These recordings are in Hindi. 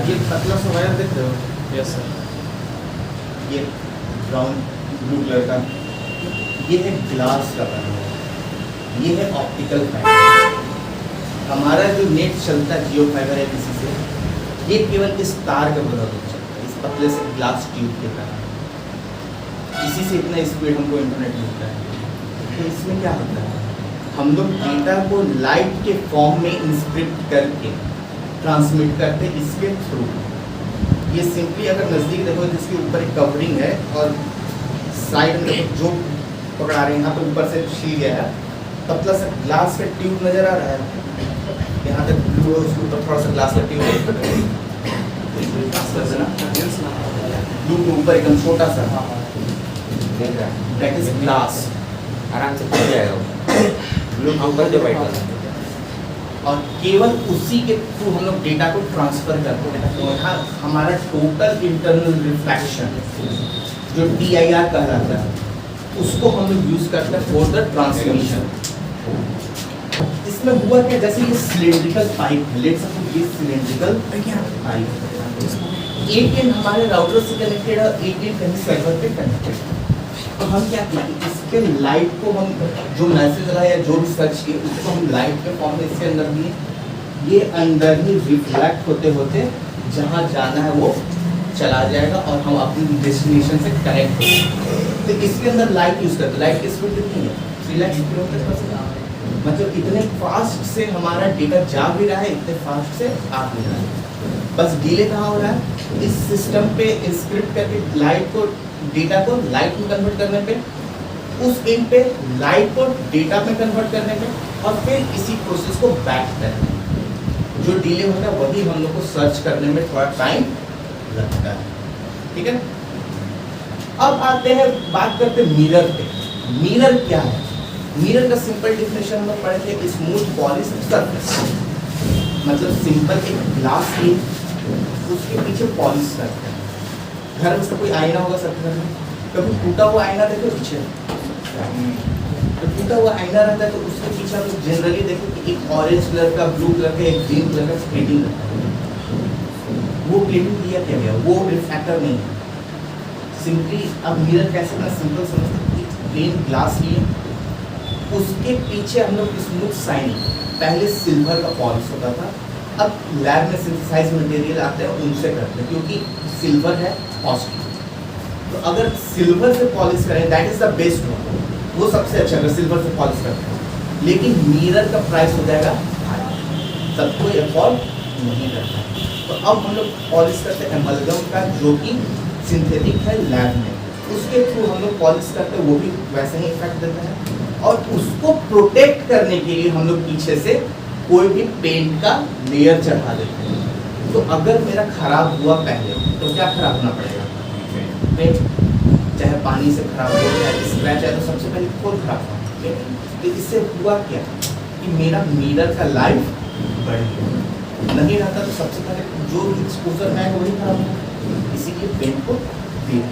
ये पतला सा वायर देख रहे हो? Yes sir. ये ब्राउन ब्लू कलर का, ये है ग्लास का बना हुआ, ये है ऑप्टिकल फाइबर। हमारा जो नेट चलता है जियो फाइबर है किसी से, ये केवल इस तार के बदौलत चलता है, इस पतले से ग्लास ट्यूब के कारण। इसी से इतना स्पीड हमको इंटरनेट मिलता है। तो इसमें क्या होता है, हम लोग डेटा को लाइट के फॉर्म में इंस्क्रिप्ट करके ट्रांसमिट करते हैं इसके थ्रू। ये सिंपली अगर नज़दीक देखो तो इसके ऊपर एक कवरिंग है और साइड में देखो जो पकड़ा रहे हैं यहाँ पे ऊपर से छिल गया है, पतला सा ग्लास का ट्यूब नज़र आ रहा है, यहाँ तक ब्लू है, उसके ऊपर थोड़ा सा ग्लास का ट्यूब है ब्लू के ऊपर एकदम छोटा सा, दैट इज ग्लास। आराम से खुल जाएगा ब्लू के ऊपर जो वाइट वाला, और केवल उसी के थ्रू हम लोग डेटा को ट्रांसफर करते हैं। तो यहाँ हमारा टोटल इंटरनल रिफ्लेक्शन जो DIR कहलाता है, उसको हम लोग यूज करते हैं फॉर द ट्रांसमिशन। इसमें हुआ क्या, जैसे ये सिलेंड्रिकल पाइप है, लेट्स सपोज ये सिलेंड्रिकल पाइप, एक एंड हमारे राउटर से कनेक्टेड है, एक एंड कहीं सर्वर पे कनेक्टेड है। तो हम क्या किया, इसके लाइट को हम जो मैसेज आया या जो भी सर्च किए उसको हम लाइट के फॉर्म में इसके अंदर दिए, ये अंदर ही रिफ्लेक्ट होते होते जहाँ जाना है वो चला जाएगा और हम अपनी डेस्टिनेशन से कनेक्ट होंगे। तो इसके अंदर लाइट यूज़ करते, लाइट की स्पीड कितनी है, 3 लाख किलोमीटर पर सेकंड, मतलब इतने फास्ट से हमारा डेटा जा भी रहा है, इतने फास्ट से आ भी रहा है। बस डिले कहाँ हो रहा है, इस सिस्टम पे इंस्क्रिप्ट करके लाइट को, डेटा को लाइट में कन्वर्ट करने पे, उस एंड पे लाइट को डेटा में कन्वर्ट करने पे, और फिर इसी प्रोसेस को बैक करने में जो डिले होता है वही हम लोग को सर्च करने में थोड़ा टाइम लगता है। ठीक है, अब आते हैं, बात करते हैं मिरर पे। मिरर क्या है, मिरर का सिंपल डिफिनेशन हम लोग पढ़े थे, स्मूथ पॉलिश सरफेस, मतलब सिंपल एक ग्लास की उसके पीछे पॉलिश करते हैं। घर में से कोई आईना होगा सबके घर में, कभी टूटा हुआ आईना देखो पीछे, तो टूटा हुआ आईना रहता है तो उसके पीछे हम लोग जनरली देखो कि एक ऑरेंज कलर का, ब्लू कलर का, एक ग्रीन कलर का प्लेटिंग रहता है। वो प्लेटिंग दिया क्या गया, वो रिफ्लेक्टर नहीं है। सिंपली अब मिरर कैसे ना सिंपल समझते, एक प्लेन ग्लास लिए, उसके पीछे हम लोग स्मूथ शाइनिंग, पहले सिल्वर का पॉलिश होता था, अब लैब में सिंथेसाइज मटेरियल आते हैं उनसे करते हैं, क्योंकि सिल्वर है कॉस्टली। तो अगर सिल्वर से पॉलिश करें that is the best one, वो सबसे अच्छा अगर सिल्वर से पॉलिश करते हैं। लेकिन मिरर का प्राइस हो जाएगा हाई, सब कोई अफोर्ड नहीं करता। तो अब हम लोग पॉलिश करते हैं एमलगम का, जो कि सिंथेटिक है लैब में, उसके थ्रू हम लोग पॉलिश करते हैं, वो भी वैसे ही इफेक्ट देते हैं। और उसको प्रोटेक्ट करने के लिए हम लोग पीछे से कोई भी पेंट का लेयर चढ़ा देते हैं। तो अगर मेरा खराब हुआ पहले तो क्या खराब होना पड़ेगा, पेंट, चाहे पानी से खराब हो, चाहे स्क्रैच है, तो सबसे पहले कौन खराब हुआ। तो इससे हुआ क्या कि मेरा मिरर का लाइफ बढ़ गया, नहीं रहता तो सबसे पहले जो एक्सपोजर है वही खराब होगा, इसीलिए पेंट को दे।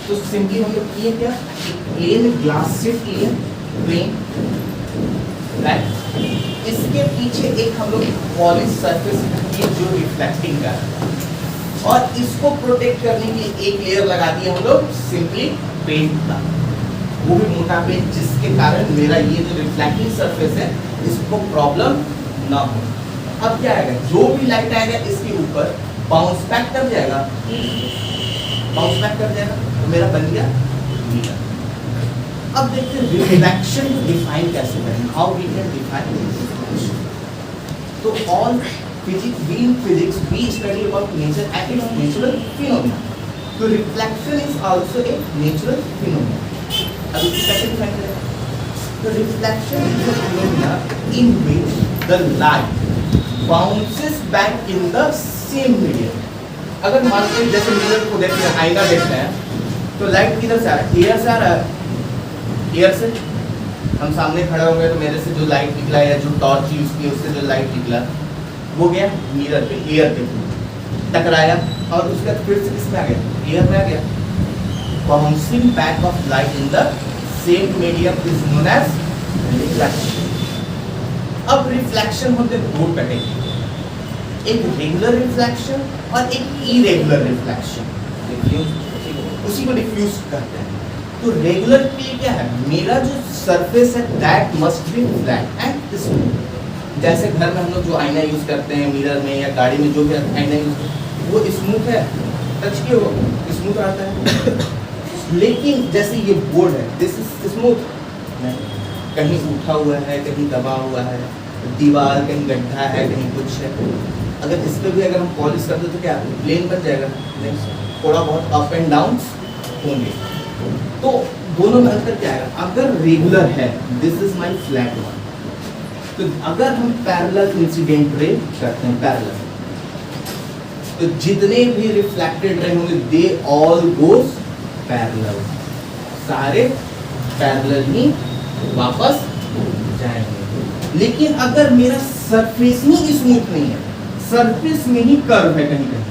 तो सिंपली हम लोग किए क्या, प्लेन ग्लास शीट लिए, प्लेन, राइट, इसके पीछे एक हम लोग पॉलिश सरफेस किए जो रिफ्लेक्टिंग कर रहा है, और इसको प्रोटेक्ट करने के लिए एक लेयर लगा दिया हम लोग सिंपली पेंट का, वो भी मोटा पेंट, जिसके कारण मेरा ये जो रिफ्लेक्टिंग सरफेस है इसको प्रॉब्लम ना हो। अब क्या आएगा, जो भी लाइट आएगा इसके ऊपर बाउंस बैक कर जाएगा, बाउंस बैक कर जाएगा, तो मेरा बन गया मिरर। अब देखते हैं रिफ्लेक्शन को डिफाइन कैसे करें, how we can define reflection. तो all physics, we in physics we study about nature and its natural phenomena. So reflection is also a natural phenomenon. अब इसको कैसे डिफाइन करें, तो reflection is a phenomena in which the light bounces back in the same medium. अगर मान लीजिए जैसे मिरर को देखते हैं, आईना देखते हैं, तो लाइट किधर से आ रहा है, एयर से आ रहा है, एयर से। हम सामने खड़े होंगे तो मेरे से जो लाइट निकला या जो टॉर्च यूज की उससे जो लाइट निकला वो गया मिरर पे, एयर पे टकराया, और उसके बाद फिर से किसमें आ गया, एयर में आ गया। Bouncing back of light in the same medium is known as reflection. अब रिफ्लेक्शन होते दो कैटेगरी, एक रेगुलर रिफ्लेक्शन और एक इरेगुलर रिफ्लेक्शन, उसी को डिफ्यूज करते हैं। तो रेगुलर के लिए क्या है, मेरा जो सरफेस है that must be flat and smooth. जैसे घर में हम लोग जो आईना यूज करते हैं मिरर में या गाड़ी में जो भी आईना यूज करते हैं वो स्मूथ है, टच किए हो स्मूथ आता है। लेकिन जैसे ये बोर्ड है दिस इज स्मूथ नहीं, कहीं उठा हुआ है, कहीं दबा हुआ है, दीवार कहीं गड्ढा है, कहीं कुछ है। अगर इस पे भी अगर हम पॉलिश कर दे तो क्या प्लेन बन जाएगा? नहीं, थोड़ा बहुत अप एंड डाउन होंगे। तो दोनों में अंतर क्या है? अगर रेगुलर है this is my flat one, तो अगर हम पैरेलल इंसिडेंट रे करते हैं पैरेलल, तो जितने भी रिफ्लेक्टेड रे होंगे दे ऑल गोज पैरेलल, सारे पैरेलल ही वापस जाएंगे। लेकिन अगर मेरा सरफेस ही स्मूथ नहीं है, सरफेस में ही कर्व है कहीं कहीं,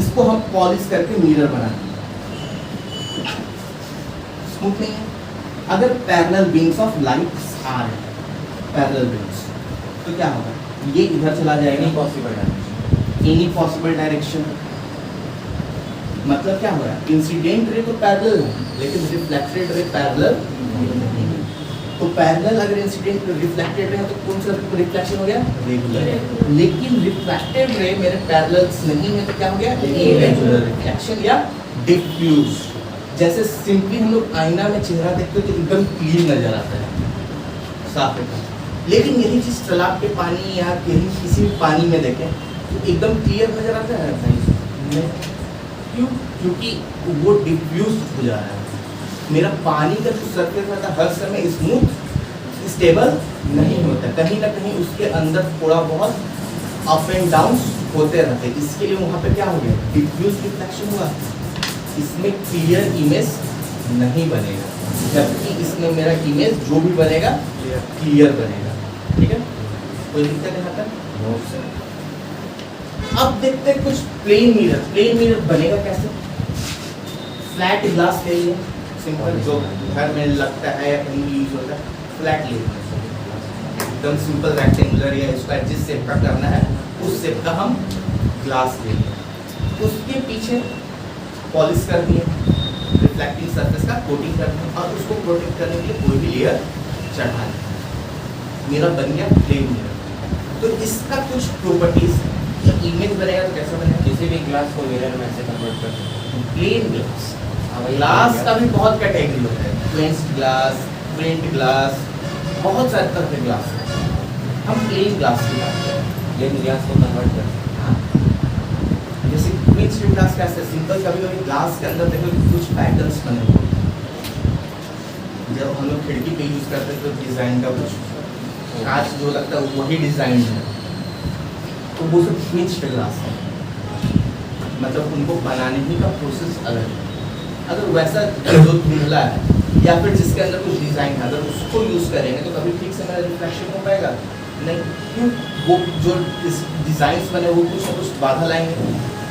इसको हम पॉलिश करके मिरर बनाते हैं, स्मूथ नहीं है। अगर पैरेलल बीम्स ऑफ लाइट आ रहे हैं, पैरेलल बीम्स, तो क्या होगा? ये इधर चला जाएगा एनी पॉसिबल डायरेक्शन। मतलब क्या हो रहा है? इंसिडेंट रे तो पैरेलल है लेकिन रिफ्लेक्टेड रे पैरेलल नहीं है। तो पैरेलल अगर इंसिडेंट रिफ्लेक्टेड रे है तो कौन सा रिफ्लेक्शन हो गया? रेगुलर। लेकिन रिफ्लेक्टेड रे मेरे पैरेलल्स नहीं है तो क्या हो गया? इरेगुलर रिफ्लेक्शन या डिफ्यूज। जैसे सिंपली हम लोग आईना में चेहरा देखते हो तो एकदम क्लीन नजर आता है, साफ एकदम। लेकिन यही चीज तालाब के पानी या कहीं किसी भी पानी में देखें तो एकदम क्लियर नजर आता है नहीं। क्यों? क्योंकि वो डिफ्यूज हो जा रहा है। मेरा पानी का जो सरफेस रहता है हर समय स्मूथ स्टेबल नहीं होता, कहीं ना कहीं उसके अंदर थोड़ा बहुत अप एंड डाउन होते रहते। इसके लिए वहाँ पे क्या हो गया? डिफ्यूज रिफ्लेक्शन हुआ, इसमें क्लियर इमेज नहीं बनेगा, जबकि इसमें मेरा इमेज जो भी बनेगा क्लियर बनेगा। ठीक है, कोई दिक्कत यहाँ तक? अब देखते हैं कुछ प्लेन मिरर। प्लेन मिरर बनेगा कैसे? फ्लैट ग्लास ले लिए, सिंपल, जो घर में लगता है या कहीं यूज होता है, फ्लैट ले एकदम सिंपल रेक्टेंगुलर या स्क्वायर जिस शेप का करना है उस शेप का हम ग्लास ले लिए। उसके पीछे पॉलिश कर दिए, रिफ्लेक्टिंग सरफेस का कोटिंग कर दिया और उसको प्रोटेक्ट करने के लिए कोई भी लेयर चढ़ा दिया। मिरर बन गया प्लेन मिरर। तो इसका कुछ प्रॉपर्टीज, इमेज बनेगा तो कैसा बनेगा? किसी भी ग्लास को मिरर में से कन्वर्ट कर सकते हैं। प्लेन ग्लास, ग्लास का भी बहुत कैटेगरी होता है, क्वेंस ग्लास, प्रिंट ग्लास, बहुत सारे तरह के ग्लास हैं। हम प्लेन ग्लास की बात करें, प्लेन ग्लास को कन्वर्ट कर सकते हैं। हाँ, जैसे क्वींस ग्लास कैसे सिंपल, कभी कभी ग्लास के अंदर देखो कुछ पैटर्न्स बने हुए हैं। जब हम लोग खिड़की पे यूज करते हैं तो डिजाइन का कुछ कांच जो लगता है वही डिजाइन है, तो वो सब क्वींस ग्लास है। मतलब उनको बनाने ही का प्रोसेस अलग है। अगर वैसा जो धुंधला है या फिर जिसके अंदर कुछ डिजाइन है, अगर उसको यूज करेंगे तो कभी ठीक से मेरा रिफ्लेक्शन हो पाएगा नहीं। क्यों? वो जो डिजाइन बने वो कुछ ना कुछ बाधा लाएंगे।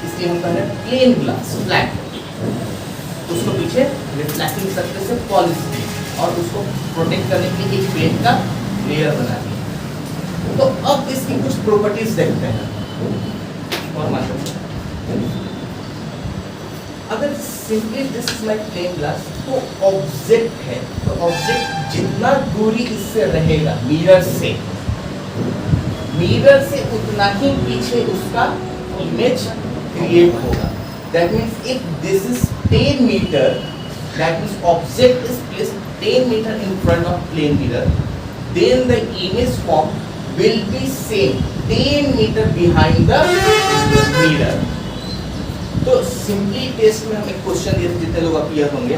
इसलिए हम कह रहे हैं प्लेन ग्लास, फ्लैट, उसको पीछे रिफ्लेक्टिंग सरफेस से पॉलिश की और उसको प्रोटेक्ट करने के लिए एक पेंट का लेयर बना दिया। तो अब इसकी कुछ प्रॉपर्टीज देखते हैं और मालूम। अगर simply this is my plane glass, तो ऑब्जेक्ट है, तो ऑब्जेक्ट जितना दूरी इससे रहेगा मिरर से उतना ही पीछे उसका इमेज क्रिएट होगा। That means if this is 10 meter, that means object is placed 10 meter in front of plane mirror, then the image form will be same 10 meter behind the mirror. तो सिंपली टेस्ट में हम एक क्वेश्चन दिए थे, जितने लोग अपीयर होंगे,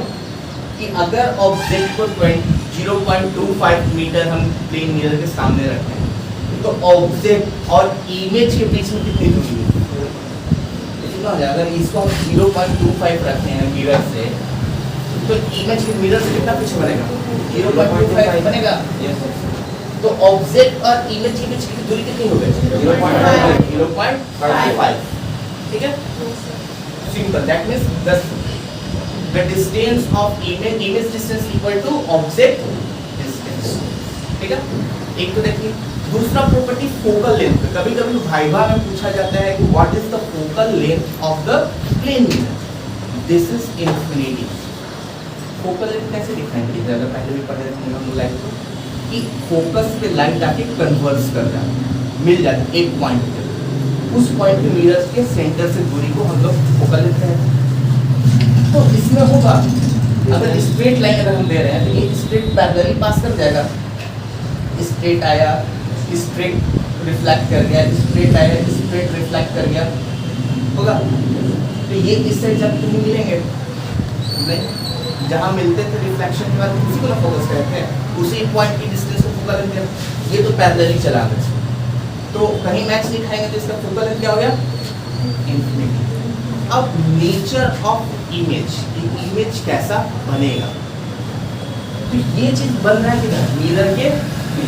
कि अगर ऑब्जेक्ट को 0.25 मीटर हम प्लेन मिरर के सामने रखें तो ऑब्जेक्ट और इमेज के बीच में कितनी दूरी है? कितना हो जाएगा? अगर इसको हम 0.25 रखते हैं मिरर से तो इमेज के मिरर से कितना पीछे बनेगा? 0.25 बनेगा। तो ऑब्जेक्ट और इमेज के बीच की दूरी कितनी हो गई? 0.5। ठीक है, simple. That means the distance of image distance equal to object distance। ठीक है, एक तो देखिए दूसरा प्रॉपर्टी फोकल लेंथ पे कभी कभी वाइवा में पूछा जाता है कि what is the focal length of the plane mirror. This is infinity. Focal length कैसे दिखाएंगे, ज्यादा पहले भी पढ़े थे हम लोग लाइट को कि फोकस पे लाइट आके कन्वर्स कर जाता है, मिल जाता है एक पॉइंट पे, उस पॉइंट पे मिरर्स के सेंटर से दूरी को हम लोग फोकल लेंथ कहते हैं। तो इसमें होगा अगर स्ट्रेट लाइन अगर हम ले रहे हैं तो ये स्ट्रेट पैरेलली पास कर जाएगा, स्ट्रेट आया स्ट्रेट रिफ्लेक्ट कर गया, स्ट्रेट आया स्ट्रेट रिफ्लेक्ट कर गया, होगा। तो ये इस साइड जब कहीं मिलेंगे नहीं, जहाँ मिलते थे रिफ्लेक्शन के बाद उसी को ना फोकस करते हैं, उसी पॉइंट की डिस्टेंस को फोकल लेंथ कहते हैं। ये तो पैरेलली चला गया, तो कहीं मैच नहीं खाएंगे तो इसका फोकल लेंथ क्या हो गया, इंफिनिटी। अब नेचर ऑफ इमेज, इमेज कैसा बनेगा, तो ये चीज बन रहा है कि ना मिरर के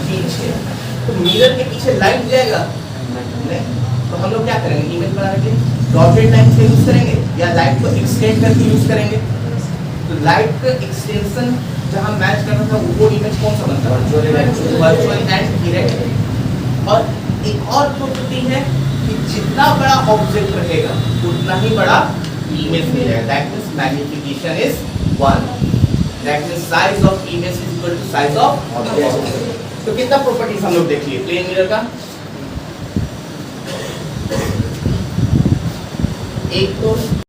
पीछे, तो मिरर के पीछे लाइट जाएगा नहीं, तो हम लोग क्या करेंगे इमेज बनाने के लिए डॉटेड लाइन से यूज करेंगे या लाइट को एक्सटेंड करके यूज करेंगे। तो लाइट का एक्सटेंशन जहां मैच करना था वो इमेज कौन सा बनता है, वर्चुअल एंड डायरेक्ट। और एक और प्रॉपर्टी है कि जितना बड़ा ऑब्जेक्ट रहेगा उतना ही बड़ा इमेज मिलेगा, that means magnification is 1, that means size of image is equal to size of object. तो कितना प्रॉपर्टीज हम लोग देख लिए प्लेन मिरर का, एक तो